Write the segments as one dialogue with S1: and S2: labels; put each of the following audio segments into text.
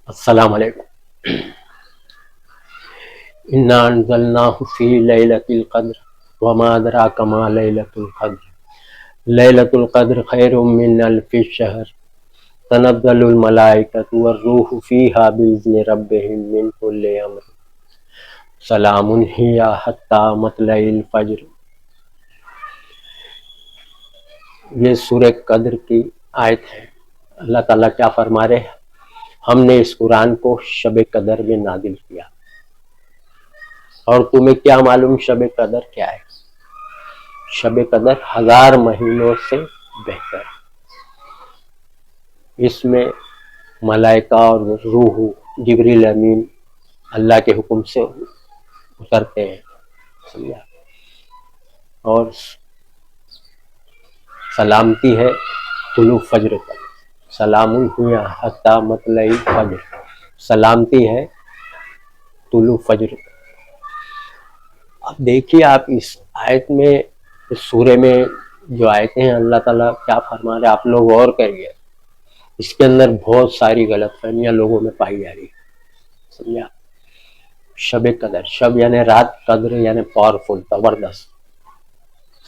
S1: السلام علیکم۔ انا انزلناہ فی لیلۃ القدر وما ادراک ما لیلۃ القدر لیلۃ القدر خیر من الف شہر تنزل الملائکۃ والروح فیہا باذن ربہم من کل امر سلام ہی حتی مطلع الفجر۔ یہ سورہ قدر کی آیت ہے۔ اللہ تعالیٰ کیا فرما رہے ہیں؟ ہم نے اس قرآن کو شب قدر میں نازل کیا، اور تمہیں کیا معلوم شب قدر کیا ہے؟ شب قدر 1000 مہینوں سے بہتر ہے۔ اس میں ملائکہ اور روح جبریل امین اللہ کے حکم سے اترتے ہیں، سمجھا؟ اور سلامتی ہے طلوع فجر تک، سلام ہی حتی مطلع فجر، سلامتی ہے طلوع فجر تک۔ اب دیکھیے آپ اس آیت میں، اس سورے میں جو آیتیں ہیں اللہ تعالیٰ کیا فرما رہے ہیں، آپ لوگ غور کریے۔ اس کے اندر بہت ساری غلط فہمیاں لوگوں میں پائی جا رہی ہے، سمجھا؟ شب قدر، شب یعنی رات، قدر یعنی پاورفل، زبردست،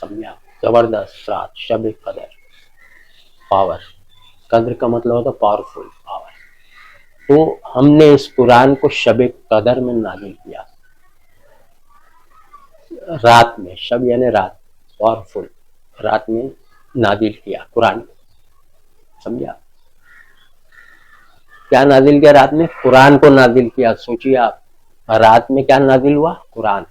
S1: سمجھا؟ زبردست رات، شب قدر، پاور، قدر کا مطلب ہوتا ہے پاورفل، پاور۔ تو ہم نے اس قرآن کو شب قدر میں نازل کیا، رات میں، شب یعنی رات، پاورفل رات میں نازل کیا قرآن، سمجھا؟ کیا نازل کیا رات میں؟ قرآن کو نازل کیا۔ سوچیے آپ، رات میں کیا نازل ہوا؟ قرآن۔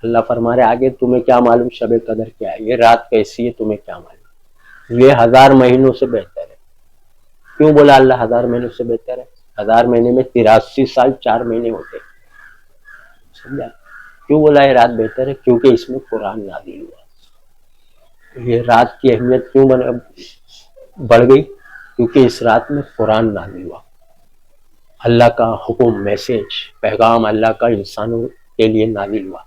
S1: اللہ فرما رہے آگے، تمہیں کیا معلوم شب قدر کیا ہے، یہ رات کیسی ہے تمہیں کیا معلوم، یہ 1000 مہینوں سے بہتر ہے۔ کیوں بولا اللہ 1000 مہینوں سے بہتر ہے؟ 1000 مہینے میں 83 سال 4 مہینے ہوتے ہیں، سمجھا؟ کیوں بولا یہ رات بہتر ہے؟ کیونکہ اس میں قرآن نازل ہوا۔ یہ رات کی اہمیت کیوں بڑھ گئی؟ کیونکہ اس رات میں قرآن نازل ہوا، اللہ کا حکم، میسج، پیغام اللہ کا انسانوں کے لیے نازل ہوا۔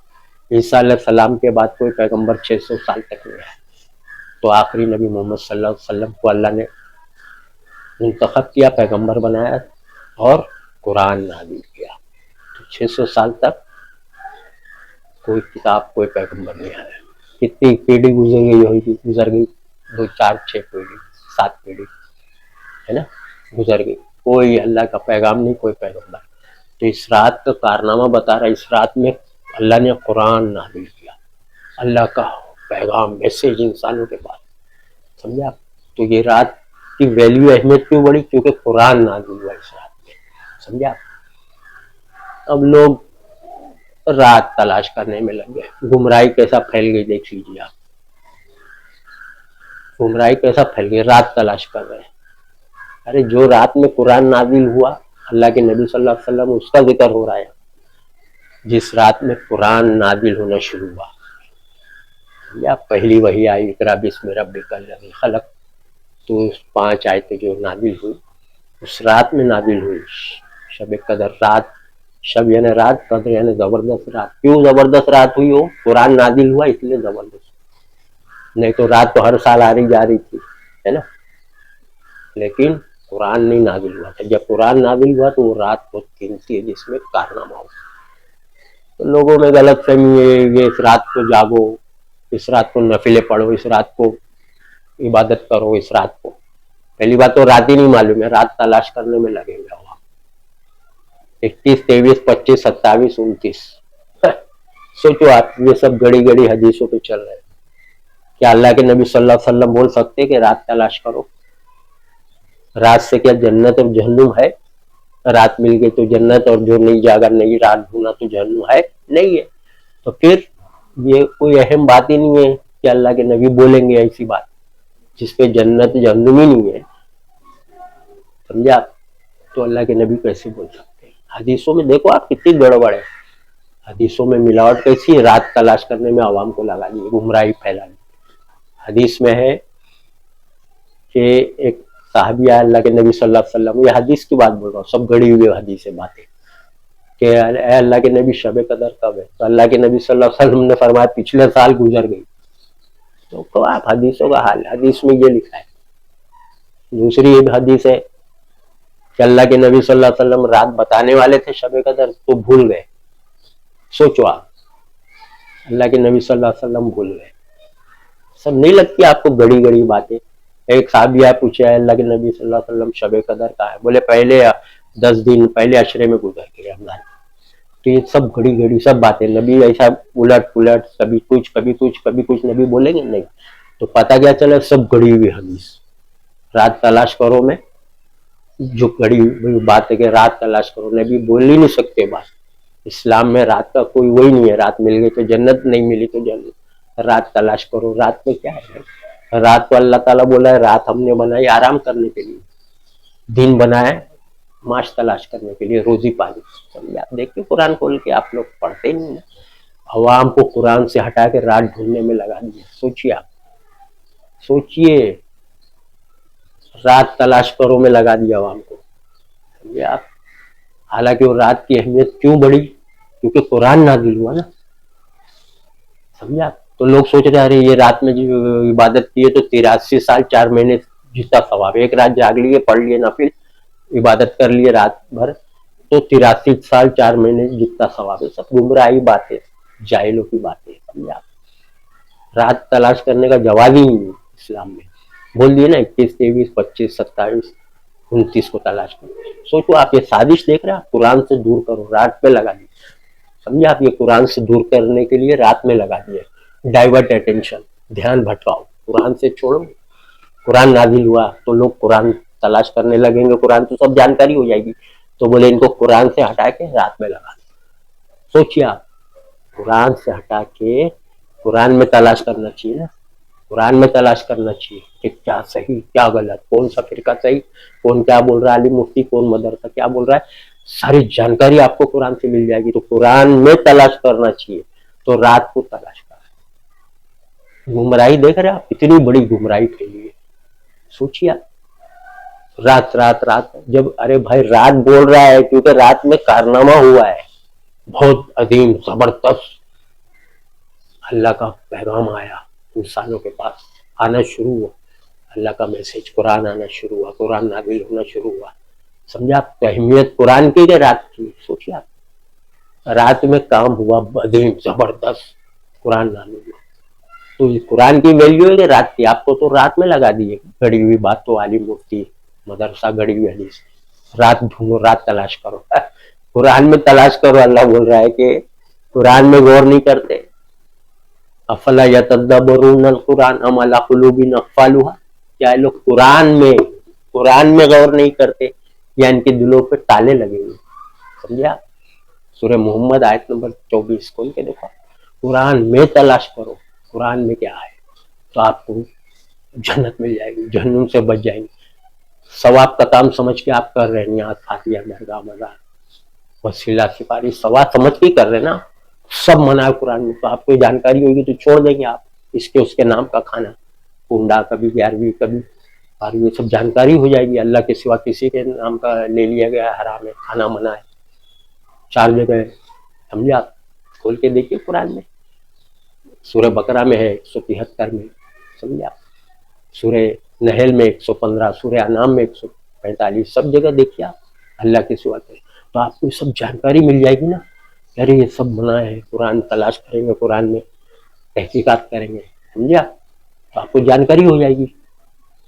S1: عیسیٰ علیہ السلام کے بعد کوئی پیغمبر 600 سال تک نہیں آیا، تو آخری نبی محمد صلی اللہ علیہ وسلم کو اللہ نے منتخب کیا، پیغمبر بنایا اور قرآن نازل کیا۔ تو 600 سال تک کوئی کتاب، کوئی پیغمبر نہیں آیا۔ کتنی پیڑھی گزر گئی 2 4 6 پیڑھی، 7 پیڑھی ہے نا، گزر گئی، کوئی اللہ کا پیغام نہیں، کوئی پیغمبر۔ تو اس رات کا کارنامہ بتا رہا ہے، اس رات میں اللہ نے قرآن نازل کیا، اللہ کا پیغام، میسج انسانوں کے پاس، سمجھا؟ تو یہ رات کی ویلیو، اہمیت کیوں بڑی؟ کیونکہ قرآن نازل ہوا اس رات میں، سمجھا؟ اب لوگ رات تلاش کرنے میں لگ گئے، گمراہی کیسا پھیل گئی دیکھ لیجیے آپ، گمراہی کیسا پھیل گئی، رات تلاش کر رہے ہیں۔ ارے جو رات میں قرآن نازل ہوا، اللہ کے نبی صلی اللہ علیہ وسلم، اس کا ذکر ہو رہا ہے، جس رات میں قرآن نازل ہونا شروع ہوا، یا پہلی وحی آئی، اقرا بسم ربک الذی خلق، تو 5 آیتیں جو نازل ہوئی اس رات میں نازل ہوئی، شب قدر رات، شب یعنی رات، قدر یعنی زبردست رات۔ کیوں زبردست رات ہوئی؟ ہو قرآن نازل ہوا اس لیے زبردست، نہیں تو رات تو ہر سال آ رہی جا رہی تھی، ہے نا، لیکن قرآن نہیں نازل ہوا تھا۔ جب قرآن نازل ہوا تو وہ رات بہت قیمتی ہے جس میں کارنامہ ہو۔ تو لوگوں میں غلط فہمی ہے، یہ اس رات کو جاگو، اس رات کو نفلیں پڑھو، اس رات کو عبادت کرو، اس رات کو، پہلی بات تو رات ہی نہیں معلوم ہے، رات تلاش کرنے میں لگے گا۔ 21 23 25 27 29، سوچو آپ، یہ سب گڑی گڑی حدیثوں پہ چل رہے ہیں۔ کیا اللہ کے نبی صلی اللہ علیہ وسلم بول سکتے کہ رات تلاش کرو؟ رات سے کیا جنت اور جہنم ہے؟ رات مل گئی تو جنت، اور جو نہیں جاگا، نہیں رات ڈھونڈا تو جہنم ہے؟ نہیں ہے۔ تو پھر یہ کوئی اہم بات ہی نہیں ہے کہ اللہ کے نبی بولیں گے ایسی بات جس پہ جنت جہنم ہی نہیں ہے، سمجھا؟ تو اللہ کے نبی کیسے بول سکتے ہیں؟ حدیثوں میں دیکھو آپ کتنی گڑبڑ ہے، حدیثوں میں ملاوٹ کیسی ہے، رات تلاش کرنے میں عوام کو لگا دی، گمراہی پھیلا دی۔ حدیث میں ہے کہ ایک صحابی آیا اللہ کے نبی صلی اللہ علیہ وسلم، یہ حدیث کی بات بول رہا ہوں، سب گڑی ہوئی حدیث باتیں، کہ اے اللہ کے نبی شب قدر کب ہے؟ تو اللہ کے نبی صلی اللہ علیہ وسلم نے فرمایا پچھلے سال گزر گئی۔ تو آپ حدیثوں کا حال، حدیث میں یہ لکھا ہے۔ دوسری ایک حدیث ہے کہ اللہ کے نبی صلی اللہ علیہ وسلم رات بتانے والے تھے شب قدر تو بھول گئے. سوچو آپ, اللہ کے نبی صلی اللہ علیہ وسلم بھول گئے. سب نہیں لگتی آپ کو گڑی گڑی باتیں؟ ایک صحابیہ پوچھا ہے اللہ کے نبی صلی اللہ علیہ وسلم شب قدر کا ہے؟ بولے پہلے 10 دن پہلے عشرے میں گزر گئے رمضان. تو یہ سب گھڑی گھڑی سب باتیں, نبی ایسا الٹ پلٹ کبھی کچھ کبھی کچھ کبھی کچھ نبی بولیں گے نہیں. تو پتہ کیا چلا, سب گھڑی ہوئی حدیث. رات تلاش کرو میں جو گھڑی ہوئی بات ہے کہ رات تلاش کرو, نبی بول ہی نہیں سکتے بات. اسلام میں رات کا کوئی وہی نہیں ہے, رات مل گئی تو جنت, نہیں ملی تو جنت. رات تلاش کرو, رات میں کیا ہے؟ رات تو اللہ تعالیٰ بولا ہے رات ہم نے بنائی آرام کرنے کے لیے, دن بنایا معاش تلاش کرنے کے لیے, روزی پانی. سمجھے آپ؟ دیکھیے قرآن کھول کے, آپ لوگ پڑھتے نہیں ہیں. عوام کو قرآن سے ہٹا کے رات ڈھونڈنے میں لگا دیا. سوچیے آپ, سوچیے, رات تلاش کرو میں لگا دیا عوام کو. سمجھے آپ؟ حالانکہ وہ رات کی اہمیت کیوں بڑھی؟ کیونکہ قرآن نازل ہوا نا. سمجھا؟ تو لوگ سوچ رہے ہیں یہ رات میں جو عبادت کی ہے تو 83 سال 4 مہینے جتنا ثواب. ایک رات جاگ لیے, پڑھ لیے نفل, عبادت کر لیے رات بھر, تو 83 سال 4 مہینے جتنا ثواب ہے. سب گمراہی باتیں, جاہلوں کی باتیں. سمجھا؟ رات تلاش کرنے کا جواز ہی نہیں اسلام میں. بول دیے نا 21 23 25 27 29 کو تلاش کرو. سوچو آپ, یہ سازش دیکھ رہے ہیں, قرآن سے دور کرو, رات پہ لگا دی. سمجھا آپ؟ یہ قرآن سے دور کرنے کے لیے رات میں لگا دیا. ڈائیورٹ اٹینشن, دھیان بھٹکاؤ, قرآن سے چھوڑو. قرآن نازل ہوا تو لوگ قرآن تلاش کرنے لگیں گے, قرآن تو سب جانکاری ہو جائے گی. تو بولے ان کو قرآن سے ہٹا کے رات میں لگا دو. سوچیے آپ, قرآن سے ہٹا کے قرآن میں تلاش کرنا چاہیے نا. قرآن میں تلاش کرنا چاہیے کہ کیا صحیح کیا غلط, کون سا فرقہ صحیح, کون کیا بول رہا ہے, عالم مفتی کون مدرسہ کیا بول رہا ہے, ساری جانکاری آپ کو قرآن سے مل جائے گی. تو قرآن میں تلاش کرنا چاہیے. تو رات کو تلاش کرنا. گمراہی دیکھ رہے آپ, اتنی بڑی گمراہی پھیلی ہے. سوچیے رات رات رات, جب ارے بھائی رات بول رہا ہے کیونکہ رات میں کارنامہ ہوا ہے بہت عظیم زبردست. اللہ کا پیغام آیا انسانوں کے پاس, آنا شروع ہوا اللہ کا میسج, قرآن آنا شروع ہوا, قرآن نازل ہونا شروع ہوا. سمجھا؟ اہمیت قرآن کی کہ رات کی. سوچیے آپ, رات میں کام ہوا عظیم زبردست, قرآن نازل ہوا. تو قرآن کی ویلیو ہے کہ رات کی. آپ کو تو رات میں لگا دیے گھڑی ہوئی بات, تو عالم مفتی مدرسہ گھڑی ہوئی حدیث. رات ڈھونڈو, رات تلاش کرو, قرآن میں تلاش کرو. اللہ بول رہا ہے کہ قرآن میں غور نہیں کرتے. افلا یتدبرون القرآن ام علی قلوب اقفالها, کیا لوگ قرآن میں غور نہیں کرتے یا ان کے دلوں پہ تالے لگے ہوئے. سمجھا؟ سورہ محمد آیت نمبر 24 کھول کے دیکھو, قرآن میں تلاش کرو قرآن میں کیا ہے, تو آپ کو جنت مل جائے گی, جہنم سے بچ جائیں گے. ثواب کا کام سمجھ کے آپ کر رہے ہیں, نیاز فاتحہ درگاہ مزار وسیلہ سپاری ثواب سمجھ کے کر رہے نا. سب منع ہے قرآن میں. تو آپ کو جانکاری ہوگی تو چھوڑ دیں گے آپ اس کے نام کا کھانا, کنڈا کبھی 11ویں کبھی 12ویں, سب جانکاری ہو جائے گی. اللہ کے سوا کسی کے نام کا لے لیا گیا ہے, حرام ہے, کھانا منع ہے 4 جگہ. سمجھا؟ کھول کے دیکھیے قرآن میں, سورہ بقرہ میں ہے 173 میں. سمجھا؟ سورہ نحل میں 115, سورہ انعام میں 145, سب جگہ دیکھیے آپ اللہ کے سوا کے. تو آپ کو سب جانکاری مل جائے گی نا. ارے یہ سب منع ہے, قرآن تلاش کریں گے, قرآن میں تحقیقات کریں گے. سمجھا؟ تو آپ کو جانکاری ہو جائے گی,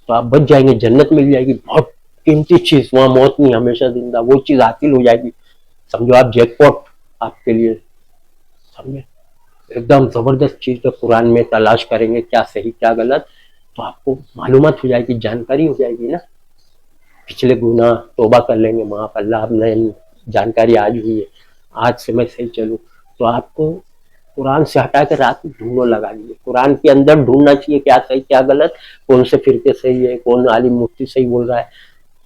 S1: تو آپ بچ جائیں گے, جنت مل جائے گی. بہت قیمتی چیز, وہاں موت نہیں, ہمیشہ زندہ, وہ چیز حاصل ہو جائے گی. سمجھو آپ جیک پاٹ آپ کے لیے. سمجھے؟ ایک دم زبردست چیز ہے. قرآن میں تلاش کریں گے کیا صحیح کیا غلط, تو آپ کو معلومات ہو جائے گی, جانکاری ہو جائے گی نا. پچھلے گناہ توبہ کر لیں گے معاف, اللہ اب نئے جانکاری آج ہوئی ہے, آج سے میں صحیح چلوں. تو آپ کو قرآن سے ہٹا کے رات میں ڈھونڈو لگا دیے. قرآن کے اندر ڈھونڈنا چاہیے کیا صحیح کیا غلط, کون سے فرقے صحیح ہے, کون عالم مفتی صحیح بول رہا ہے.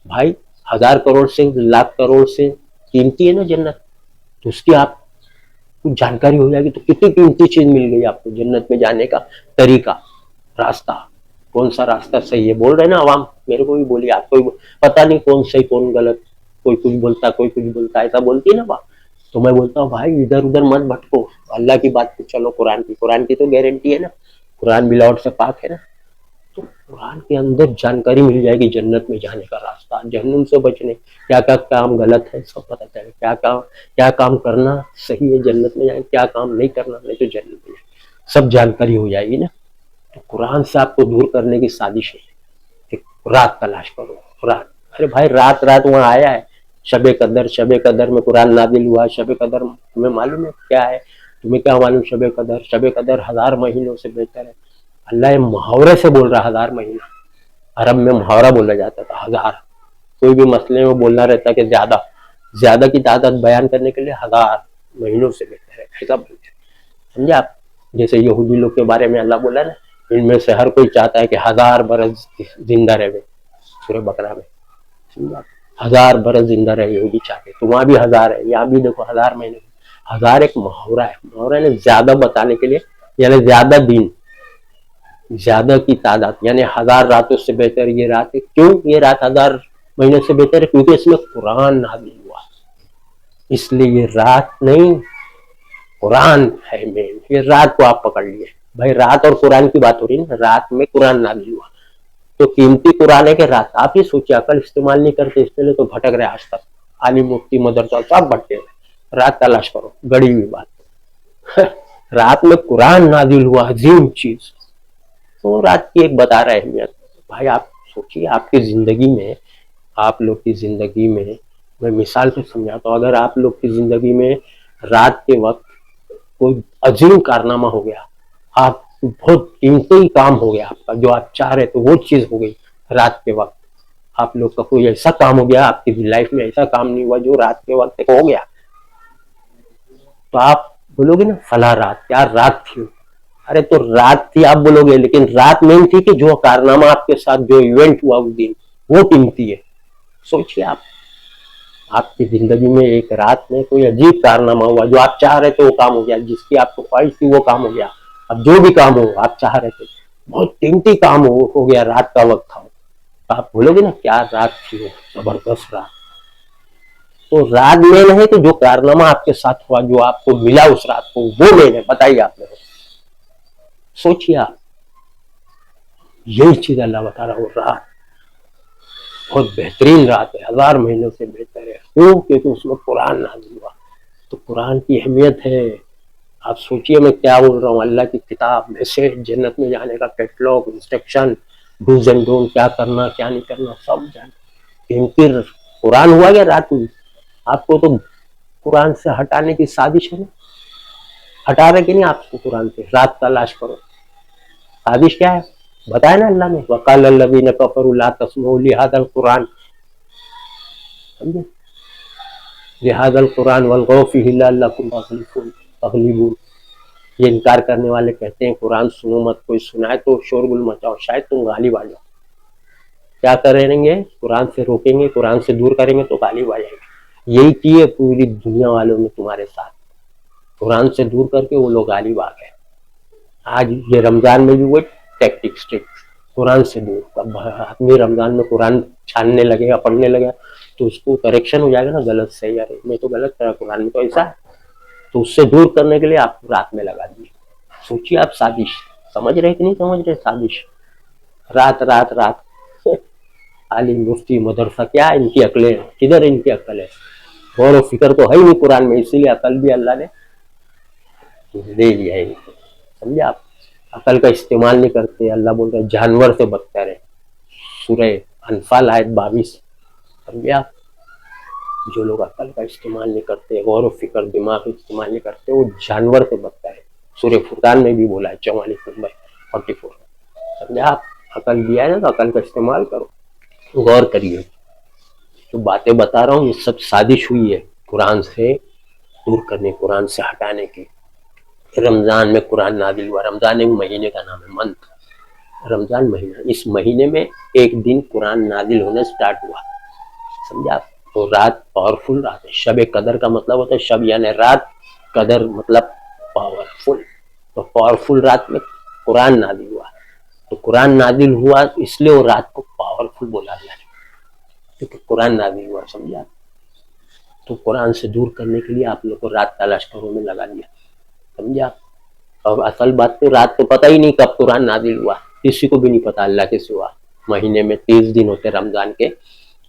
S1: بھائی 1000 کروڑ سے لاکھ کروڑ سے قیمتی ہے نا جنت, تو اس کی آپ کو جانکاری ہو جائے گی. تو کتنی قیمتی چیز مل گئی آپ کو, جنت میں جانے کا طریقہ, راستہ, کون سا راستہ صحیح ہے. بول رہے نا عوام, میرے کو بھی بولی, آپ کو پتہ نہیں کون صحیح کون غلط, کوئی کچھ بولتا کوئی کچھ بولتا, ایسا بولتی ہے نا بات. تو میں بولتا ہوں بھائی ادھر ادھر مت بھٹکو, اللہ کی بات پہ چلو. قرآن کی تو گارنٹی ہے نا, قرآن ملاوٹ سے پاک ہے نا. تو قرآن کے اندر جانکاری مل جائے گی جنت میں جانے کا راستہ. استاد جہنم سے بچنے کیا کیا کام غلط ہے سب پتہ چلے، کیا کام کرنا صحیح ہے جنت میں جائیں، کیا کام نہیں کرنا نہیں تو جنت میں جائیں، سب جانکاری ہو جائے گی نا۔ تو قرآن سے آپ کو دور کرنے کی سازش ہے کہ رات تلاش کرو، رات۔ ارے بھائی رات وہاں آیا ہے، شب قدر میں قرآن نازل ہوا۔ شب قدر تمہیں معلوم ہے کیا ہے؟ تمہیں کیا معلوم شب قدر 1000 مہینوں سے بہتر ہے۔ اللہ یہ محاورے سے بول رہا 1000 مہینہ، عرب میں محاورہ بولا جاتا تھا 1000، کوئی بھی مسئلے میں بولنا رہتا کہ زیادہ کی تعداد بیان کرنے کے لیے 1000 مہینوں سے بہتر ہے، ایسا بولتے ہیں، سمجھے آپ؟ جیسے یہودی لوگ کے بارے میں اللہ بولا نا، ان میں سے ہر کوئی چاہتا ہے کہ 1000 برس زندہ رہے، سورہ بقرہ میں، سمجھے آپ؟ 1000 برس زندہ رہے یہودی چاہتے، تو وہاں بھی 1000 ہے، یہاں بھی دیکھو 1000 مہینے۔ 1000 ایک محاورہ ہے، محاورہ نے زیادہ بتانے کے لیے، یعنی زیادہ دن، زیادہ کی تعداد، یعنی 1000 راتوں سے بہتر یہ رات ہے۔ کیوں یہ رات 1000 مہینے سے بہتر ہے؟ کیونکہ اس میں قرآن نازل ہوا، اس لیے یہ رات نہیں قرآن ہے مین۔ یہ رات کو آپ پکڑ لیے بھائی، رات اور قرآن کی بات ہو رہی ہے نا، رات میں قرآن نازل ہوا تو قیمتی قرآن ہے کہ رات۔ آپ ہی سوچیے، عقل استعمال نہیں کرتے اس لیے تو بھٹک رہے آج تک، عالم مفتی مدرسہ سب بھٹکے رہے۔ رات تلاش کرو، گڑی ہوئی بات رات میں قرآن نازل ہوا، عظیم چیز۔ تو رات کی ایک بتا رہا ہے اہمیت۔ بھائی آپ سوچیے، آپ کی زندگی میں، آپ لوگ کی زندگی میں مثال سے سمجھاتا ہوں، اگر آپ لوگ کی زندگی میں رات کے وقت کوئی عظیم کارنامہ ہو گیا، آپ بہت قیمتی کام ہو گیا آپ کا، جو آپ چاہ رہے تھے وہ چیز ہو گئی رات کے وقت، آپ لوگ کا کوئی ایسا کام ہو گیا، آپ کی لائف میں ایسا کام نہیں ہوا جو رات کے وقت ہو گیا، تو آپ بولو گے نا فلاں رات، کیا رات تھی۔ ارے تو رات تھی آپ بولو گے، لیکن رات مین تھی کہ جو کارنامہ آپ کے ساتھ جو ایونٹ ہوا اس دن وہ قیمتی ہے۔ سوچیے آپ کی زندگی میں ایک رات میں کوئی عجیب کارنامہ ہوا، جو آپ چاہ رہے تھے وہ کام ہو گیا، جس کی آپ کو خواہش تھی وہ کام ہو گیا۔ اب جو بھی کام ہو آپ چاہ رہے تھے، بہت قیمتی کام ہو گیا، رات کا وقت تھا، تو آپ بولو گے نا کیا رات تھی، زبردست رات۔ تو رات مین ہے کہ جو کارنامہ آپ کے ساتھ ہوا، جو آپ کو ملا اس رات کو، وہ مین ہے۔ بتائیے آپ نے، سوچیے آپ، یہی چیز اللہ بتا رہا، وہ رات بہت بہترین رات ہے، 1000 مہینوں سے بہتر ہے۔ کیوں؟ کیونکہ اس میں قرآن نازل ہوا۔ تو قرآن کی اہمیت ہے۔ آپ سوچئے میں کیا بول رہا ہوں، اللہ کی کتاب، میسج، جنت میں جانے کا catalogue, instruction, dos and don't, کیا کرنا کیا نہیں کرنا، سب جانے۔ پھر قرآن ہوا گیا رات میں، آپ کو تو قرآن سے ہٹانے کی سازش ہے نا، ہٹا رہے کہ نہیں آپ کو قرآن سے؟ رات تلاش کرو، سازش کیا ہے بتایا نا اللہ نے، وقال الذین کفروا لا تسمعوا لهذا القرآن، سمجھے، لهذا القرآن والغوا فیہ لعلکم تغلبون۔ یہ انکار کرنے والے کہتے ہیں قرآن سنو مت، کوئی سنائے تو شورگل مچاؤ، شاید تم غالب آ جاؤ۔ کیا کریں گے؟ قرآن سے روکیں گے، قرآن سے دور کریں گے تو غالب آ جائیں گے۔ یہی کی ہے پوری دنیا والوں نے تمہارے ساتھ، قرآن سے دور کر کے وہ لوگ غالب آ گئے۔ آج یہ رمضان میں بھی وہ ٹیکٹکس قرآن سے دور، اب آدمی رمضان میں قرآن چھاننے لگے گا، پڑھنے لگے گا تو اس کو کریکشن ہو جائے گا نا، غلط صحیح، ارے میں تو غلط کرا، قرآن میں تو ایسا ہے، تو اس سے دور کرنے کے لیے آپ رات میں لگا دیجیے۔ سوچیے آپ، سازش سمجھ رہے کہ نہیں سمجھ رہے؟ سازش، رات رات رات عالم مفتی مدرسہ، کیا ان کی عقلیں، کدھر ان کی عقل ہے؟ غور و فکر تو ہے ہی نہیں قرآن میں، اسی لیے عقل بھی اللہ نے دے دیا ہے، سمجھے آپ؟ عقل کا استعمال نہیں کرتے، اللہ بول رہے جانور سے بدتر ہے، سورہ انفال آیت 22، سمجھے آپ؟ جو لوگ عقل کا استعمال نہیں کرتے، غور و فکر، دماغ استعمال نہیں کرتے، وہ جانور سے بدتر ہے۔ سورہ فرقان میں بھی بولا ہے 44 نمبر 44، سمجھے آپ؟ عقل دیا ہے نا، تو عقل کا استعمال کرو، غور کریے۔ جو باتیں بتا رہا ہوں یہ سب سازش ہوئی ہے قرآن سے دور کرنے، قرآن سے ہٹانے کی۔ رمضان میں قرآن نازل ہوا، رمضان ایک مہینے کا نام ہے، منتھ، رمضان مہینہ، اس مہینے میں ایک دن قرآن نازل ہونا سٹارٹ ہوا، سمجھا آپ؟ تو رات پاورفل رات ہے، شب قدر کا مطلب ہوتا ہے شب یعنی رات، قدر مطلب پاورفل، تو پاورفل رات میں قرآن نازل ہوا، تو قرآن نازل ہوا اس لیے وہ رات کو پاورفل بولا اللہ نے، کیونکہ قرآن نازل ہوا، سمجھا؟ تو قرآن سے دور کرنے کے لیے آپ لوگ کو رات تلاش کرنے میں لگا دیا، سمجھا؟ اور اصل بات تو رات کو پتہ ہی نہیں کب قرآن نازل ہوا، کسی کو بھی نہیں پتا اللہ کے سوا۔ مہینے میں 30 دن ہوتے رمضان کے،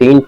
S1: 3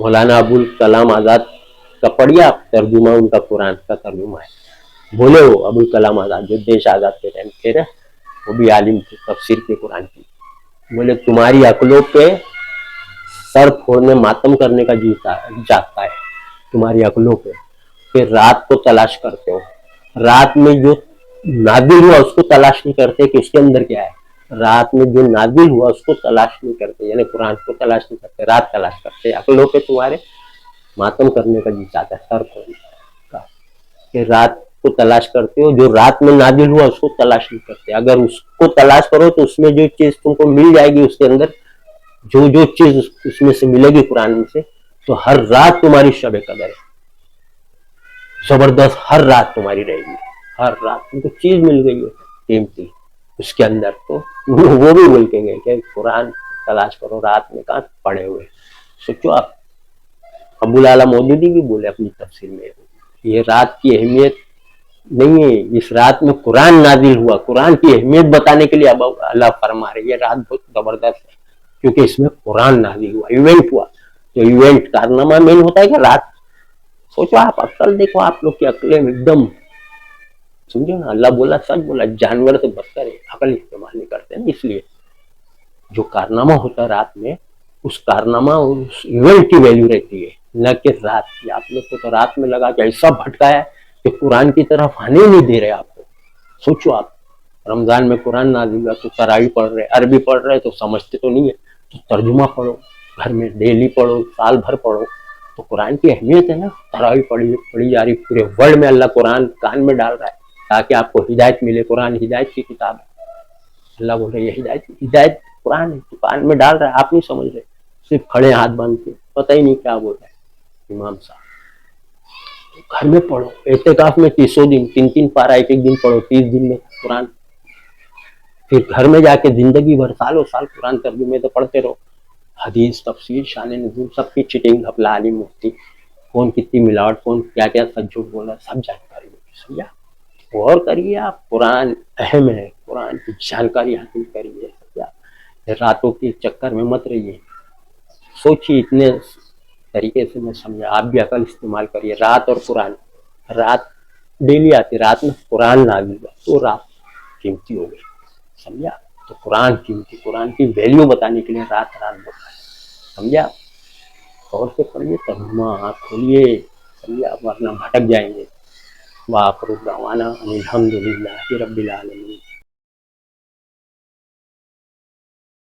S1: مولانا ابوال کلام آزاد کا پڑھیے آپ ترجمہ، ان کا قرآن کا ترجمہ ہے، بولے وہ ابوال کلام آزاد جو دیش آزاد کے ٹائم تھے نا، وہ بھی عالم تھے تفسیر کے قرآن کی، بولے تمہاری عقلوں پہ سر پھوڑنے ماتم کرنے کا جی جاتا ہے تمہاری عقلوں پہ، پھر رات کو تلاش کرتے ہو، رات میں جو نازل ہوا اس کو تلاش نہیں کرتے کہ اس کے اندر کیا ہے، رات میں جو نازل ہوا اس کو تلاش نہیں کرتے، یعنی قرآن کو تلاش نہیں کرتے، رات تلاش کرتے، عقلوں پہ تمہارے ماتم کرنے کا جی چاہتا ہے، سر پھوڑنے کا، کہ رات کو تلاش کرتے ہو، جو رات میں نازل ہوا اس کو تلاش نہیں کرتے، اگر اس کو تلاش کرو تو اس میں جو چیز تم کو مل جائے گی، اس کے اندر جو چیز اس میں سے ملے گی قرآن میں سے، تو ہر رات تمہاری شب قدر ہے، زبردست ہر رات تمہاری رہے گی، ہر رات تم کو چیز مل گئی ہے قیمتی اس کے اندر، تو وہ بھی بول کے گئے کہ قرآن تلاش کرو، رات میں کہاں پڑے ہوئے، سوچو آپ، ابو الاعلیٰ مودودی بھی بولے اپنی تفسیر میں، یہ رات کی اہمیت نہیں ہے، اس رات میں قرآن نازل ہوا، قرآن کی اہمیت بتانے کے لیے اب اللہ فرما رہے یہ رات بہت زبردست ہے، کیونکہ اس میں قرآن نازل ہوا، ایونٹ ہوا، تو ایونٹ کارنامہ مین ہوتا ہے کہ رات، سوچو آپ عقل دیکھو، آپ لوگ کی عقلیں ایک دم سمجھو نا، اللہ بولا سچ بولا، جانور سے بدتر ہے، عقل استعمال نہیں کرتے نا، اس لیے جو کارنامہ ہوتا ہے رات میں، اس کارنامہ اس ایونٹ کی ویلیو رہتی ہے، نہ کہ رات کی، آپ لوگ کو تو رات میں لگا کہ ایسا بھٹکایا کہ قرآن کی طرف آنے نہیں دے رہے آپ کو، سوچو آپ، رمضان میں قرآن نازل ہوا تو تراویح پڑھ رہے، عربی پڑھ رہے تو سمجھتے تو نہیں ہے، تو ترجمہ پڑھو، گھر میں ڈیلی پڑھو، سال بھر پڑھو، تو قرآن کی اہمیت ہے نا، تراویح پڑھی جا رہی، پورے ورلڈ میں اللہ قرآن کان میں ڈال رہا ہے تاکہ آپ کو ہدایت ملے، قرآن ہدایت کی کتاب ہے، اللہ بول رہے یہ ہدایت قرآن ہے، تو کان میں ڈال رہا ہے، آپ نہیں سمجھ رہے، صرف کھڑے ہاتھ باندھ کے، پتہ ہی نہیں کیا بول رہا ہے امام صاحب، گھر میں پڑھو، اعتکاف میں 30 دن 3 پارہ ایک دن پڑھو، 30 دن میں قرآن، پھر گھر میں جا کے زندگی بھر سالوں سال قرآن ترجمے تو پڑھتے رہو، حدیث، تفسیر، شان نزول، سب کی چیٹنگ، اپنا عالم مفتی، کون کتنی ملاوٹ، کون کیا کیا سچ جھوٹ بول رہا ہے، سب جانکاری ہوگی، سمجھا، غور کریے آپ، قرآن اہم ہے، قرآن کی جانکاری حاصل کریے، سمجھا، راتوں کے چکر میں مت رہیے، سوچیے، اتنے طریقے سے میں سمجھا، آپ بھی عقل استعمال کریے، رات اور قرآن، رات ڈیلی آتی، رات میں قرآن نازل ہوا تو رات قیمتی ہو گئی، سمجھا، تو قرآن قیمتی، قرآن کی ویلیو بتانے کے لیے رات بولا ہے، سمجھا، غور سے پڑھیے، ترجمہ آپ کھولیے، سمجھا، ورنہ بھٹک جائیں گے، وآخر دعوانا ان الحمد للہ رب العالمین۔